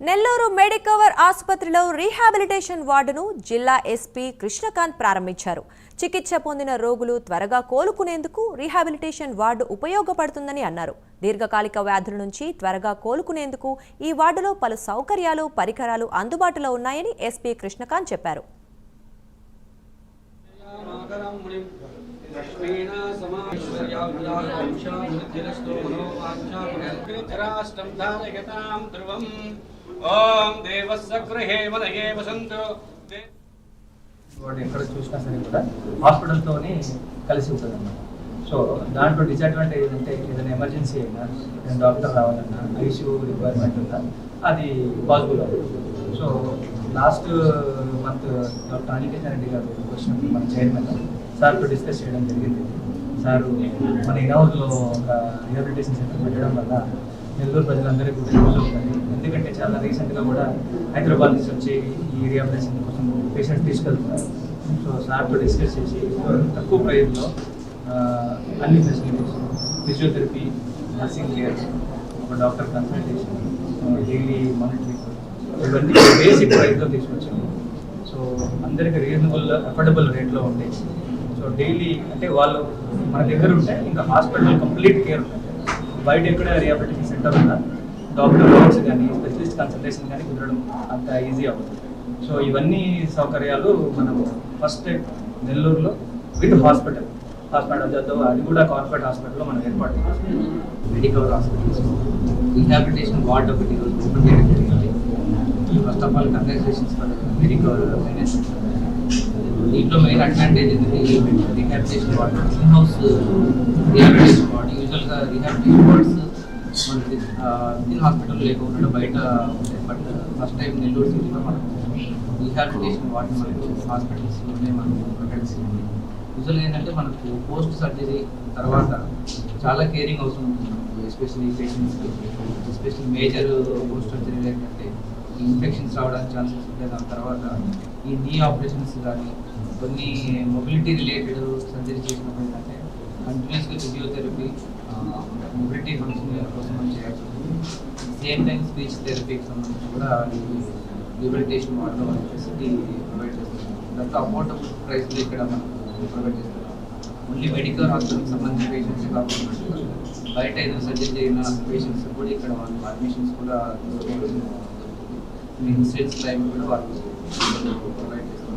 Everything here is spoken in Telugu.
నెల్లూరు మెడికవర్ ఆసుపత్రిలో రీహాబిలిటేషన్ వార్డును జిల్లా ఎస్పీ కృష్ణకాంత్ ప్రారంభించారు. చికిత్స పొందిన రోగులు త్వరగా కోలుకునేందుకు రీహాబిలిటేషన్ వార్డు ఉపయోగపడుతుందని అన్నారు. దీర్ఘకాలిక వ్యాధుల నుంచి త్వరగా కోలుకునేందుకు ఈ వార్డులో పలు సౌకర్యాలు, పరికరాలు అందుబాటులో ఉన్నాయని ఎస్పీ కృష్ణకాంత్ చెప్పారు. ఎక్కడ చూసినా సరే కూడా హాస్పిటల్తోనే కలిసి ఉంటుంది అన్నమాట. సో దాంట్లో డిసడ్వాంటేజ్ ఏంటంటే ఏదైనా ఎమర్జెన్సీ అయినా డాక్టర్ రావాలన్నా ఐసీయూ రిక్వైర్మెంట్ ఉందా అది పాసిబుల్ అవుతుంది. So last month doctor Aniketan Reddy గారు వచ్చినప్పుడు మన చైర్మన్ సార్తో డిస్కస్ చేయడం జరిగింది. సార్ మన ఇనౌర్లో ఒక రిహాబిలిటేషన్ సెంటర్ పెట్టడం వల్ల నెల్లూరు ప్రజలందరికీ కూడా యూజ్ అవుతుంది. ఎందుకంటే చాలా రీసెంట్గా కూడా హైదరాబాద్ నుంచి వచ్చి ఈ రిహాబిలిటేషన్ కోసం పేషెంట్స్ తీసుకెళ్తున్నారు. సో సార్తో డిస్కస్ చేసి తక్కువ ప్రైస్లో అన్ని ఫెసిలిటీస్, ఫిజియోథెరపీ, నర్సింగ్ కేర్, ఒక డాక్టర్ కన్సల్టేషన్, డైలీ మానిటరింగ్, ఇవన్నీ బేసిక్ ప్రైస్లో తీసుకొచ్చాము. సో అందరికీ రీజనబుల్ అఫోర్డబుల్ రేట్లో ఉంటాయి. సో డైలీ అంటే వాళ్ళు మన దగ్గర ఉంటే ఇంకా హాస్పిటల్ కంప్లీట్ కేర్ ఉంటుంది. బయట ఎక్కడ రిహాబిలిటేషన్ సెంటర్ ఉందా డాక్టర్ నోట్స్ కానీ స్పెషలిస్ట్ కన్సల్టేషన్ కానీ కుదరడం అంత ఈజీ అవుతుంది. సో ఇవన్నీ సౌకర్యాలు మనం ఫస్ట్ నెల్లూరులో విత్ హాస్పిటల్ అది కూడా కార్పొరేట్ హాస్పిటల్లో మనం ఏర్పాటు చేస్తాం. మెడికవర్ హాస్పిటల్స్ రీహాబిలిటేషన్ వార్డ్ ఒకటి ఈరోజు ఓపెన్ చేయడం జరిగింది. First of all congratulations for Medicover management. దీంట్లో మెయిన్ అడ్వాంటేజ్ ఏంటంటే rehabilitation ward in house rehabilitation ward. యూజువల్గా రీహాబిలిటేషన్ వార్డ్స్ మనకి ఇన్ హాస్పిటల్ లేకుండా బయట ఉంటాయి. బట్ ఫస్ట్ టైం నెల్లూరు సిటీలో మనం రీహాబిలిటేషన్ వార్డ్ మనకు హాస్పిటల్స్లోనే మనం ప్రకటిస్తుంది. యూజువల్గా ఏంటంటే మనకు పోస్ట్ సర్జరీ తర్వాత చాలా కేరింగ్ అవసరం ఉంటుంది. ఎస్పెషల్లీ పేషెంట్స్కి, ఎస్పెషల్లీ మేజర్ పోస్ట్ సర్జరీ ఏంటంటే ఇన్ఫెక్షన్స్ రావడానికి ఛాన్సెస్ ఉంటాయి. దాని తర్వాత ఈ నీ ఆపరేషన్స్ కానీ కొన్ని మొబిలిటీ రిలేటెడ్ సర్జరీ చేసినప్పుడు ఏంటంటే కంటిన్యూస్గా ఫిజియోథెరపీ, మొబిలిటీ ఫంక్షన్ కోసం మనం చేయాల్సి ఉంటుంది. సేమ్ టైం స్పీచ్ థెరపీకి సంబంధించి కూడా ఈ రిహాబిలిటేషన్ వార్డులో మన ఫెసిలిటీ ప్రొవైడ్ చేస్తున్నాం. దాంతో అఫోర్డబుల్ ప్రైస్లో ఇక్కడ మనం ప్రొవైడ్ చేస్తున్నాం. ఓన్లీ మెడికల్ హాస్పిటల్కి సంబంధించిన పేషెంట్స్ కాకుండా బయట ఏదైనా సర్జరీ చేయన పేషెంట్స్ కూడా ఇక్కడ వాళ్ళు అడ్మిషన్స్ కూడా తీసుకోవాల్సి ఇన్సూరెన్స్ టైం కూడా వాళ్ళు ప్రొవైడ్ చేస్తారు.